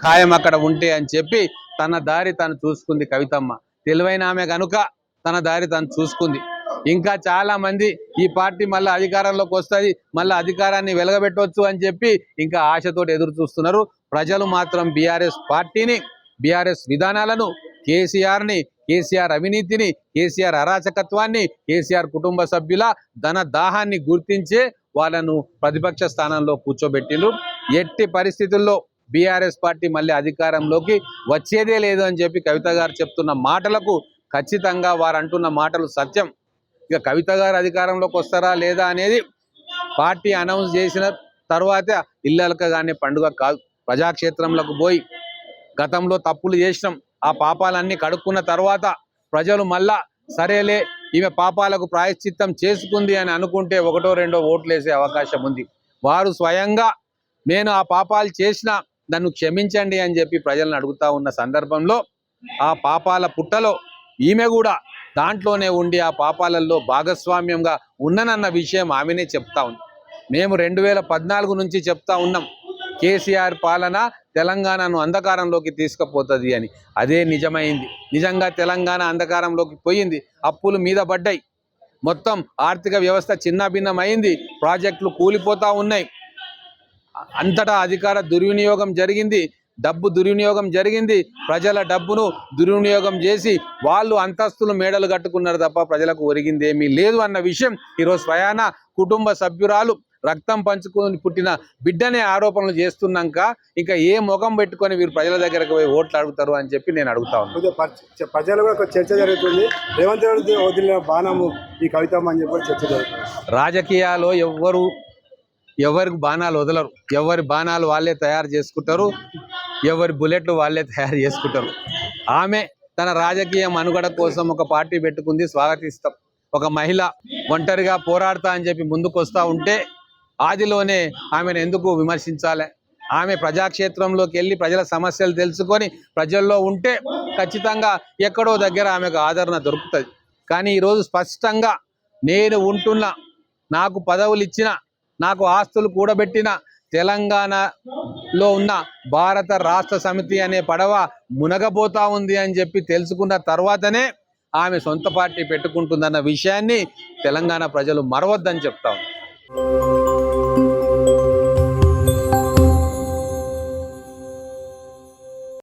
ఖాయం అక్కడ ఉంటే అని చెప్పి తన దారి తను చూసుకుంది కవితమ్మ. తెలివైన ఆమె కనుక తన దారి తను చూసుకుంది. ఇంకా చాలా మంది ఈ పార్టీ మళ్ళీ అధికారంలోకి వస్తుంది, మళ్ళీ అధికారాన్ని వెలగబెట్టవచ్చు అని చెప్పి ఇంకా ఆశతోటి ఎదురు చూస్తున్నారు. ప్రజలు మాత్రం బీఆర్ఎస్ పార్టీని, బీఆర్ఎస్ విధానాలను, కేసీఆర్ని, కేసీఆర్ అవినీతిని, కేసీఆర్ అరాచకత్వాన్ని, కేసీఆర్ కుటుంబ సభ్యుల ధన దాహాన్ని గుర్తించే వాళ్ళను ప్రతిపక్ష స్థానంలో కూర్చోబెట్టిండ్రు. ఎట్టి పరిస్థితుల్లో బీఆర్ఎస్ పార్టీ మళ్ళీ అధికారంలోకి వచ్చేదే లేదు అని చెప్పి కవిత గారు చెప్తున్న మాటలకు ఖచ్చితంగా వారు అంటున్న మాటలు సత్యం. ఇక కవిత గారు అధికారంలోకి వస్తారా లేదా అనేది పార్టీ అనౌన్స్ చేసిన తర్వాత ఇల్లలకగానే పండుగ కాదు. ప్రజాక్షేత్రంలోకి పోయి గతంలో తప్పులు చేసినాం, ఆ పాపాలన్నీ కడుక్కున్న తర్వాత ప్రజలు మళ్ళా సరేలే ఈమె పాపాలకు ప్రాయశ్చిత్తం చేసుకుంది అని అనుకుంటే ఒకటో రెండో ఓట్లు వేసే అవకాశం ఉంది. వారు స్వయంగా నేను ఆ పాపాలు చేసినా నన్ను క్షమించండి అని చెప్పి ప్రజలను అడుగుతా ఉన్న సందర్భంలో ఆ పాపాల పుట్టలో ఈమె కూడా దాంట్లోనే ఉండి ఆ పాపాలలో భాగస్వామ్యంగా ఉన్ననన్న విషయం ఆమెనే చెప్తా ఉంది. మేము 2014 నుంచి చెప్తా ఉన్నాం, కేసీఆర్ పాలన తెలంగాణను అంధకారంలోకి తీసుకుపోతుంది అని. అదే నిజమైంది. నిజంగా తెలంగాణ అంధకారంలోకి పోయింది. అప్పులు మీద పడ్డాయి, మొత్తం ఆర్థిక వ్యవస్థ చిన్నభిన్నమైంది, ప్రాజెక్టులు కూలిపోతూ ఉన్నాయి, అంతటా అధికార దుర్వినియోగం జరిగింది, డబ్బు దుర్వినియోగం జరిగింది. ప్రజల డబ్బును దుర్వినియోగం చేసి వాళ్ళు అంతస్తులు మేడలు కట్టుకున్నారు తప్ప ప్రజలకు ఒరిగిందేమీ లేదు అన్న విషయం ఈరోజు స్వయాన కుటుంబ సభ్యురాలు రక్తం పంచుకొని పుట్టిన బిడ్డనే ఆరోపణలు చేస్తున్నాక ఇంకా ఏ ముఖం పెట్టుకొని వీరు ప్రజల దగ్గరకు పోయి ఓట్లు అడుగుతారు అని చెప్పి నేను అడుగుతా ఉన్నాను. ప్రజలు కూడా చర్చ జరుగుతుంది, రేవంత్ రెడ్డి వదిలిన బాణము ఈ కవితమ్మ అని చెప్పి చర్చ జరుగుతుంది. రాజకీయాల్లో ఎవరికి బాణాలు వదలరు, ఎవరి బాణాలు వాళ్ళే తయారు చేసుకుంటారు, ఎవరి బుల్లెట్లు వాళ్ళే తయారు చేసుకుంటారు. ఆమె తన రాజకీయ మనుగడ కోసం ఒక పార్టీ పెట్టుకుంది, స్వాగతిస్తాం. ఒక మహిళ ఒంటరిగా పోరాడతా అని చెప్పి ముందుకు వస్తూ ఉంటే ఆదిలోనే ఆమెను ఎందుకు విమర్శించాలి? ఆమె ప్రజాక్షేత్రంలోకి వెళ్ళి ప్రజల సమస్యలు తెలుసుకొని ప్రజల్లో ఉంటే ఖచ్చితంగా ఎక్కడో దగ్గర ఆమెకు ఆదరణ దొరుకుతుంది. కానీ ఈరోజు స్పష్టంగా నేను ఉంటున్న, నాకు పదవులు ఇచ్చిన, నాకు ఆస్తులు కూడబెట్టిన తెలంగాణలో ఉన్న భారత రాష్ట్ర సమితి అనే పడవ మునగబోతా ఉంది అని చెప్పి తెలుసుకున్న తర్వాతనే ఆమె సొంత పార్టీ పెట్టుకుంటుందన్న విషయాన్ని తెలంగాణ ప్రజలు మరవద్దని చెప్తా ఉన్నారు.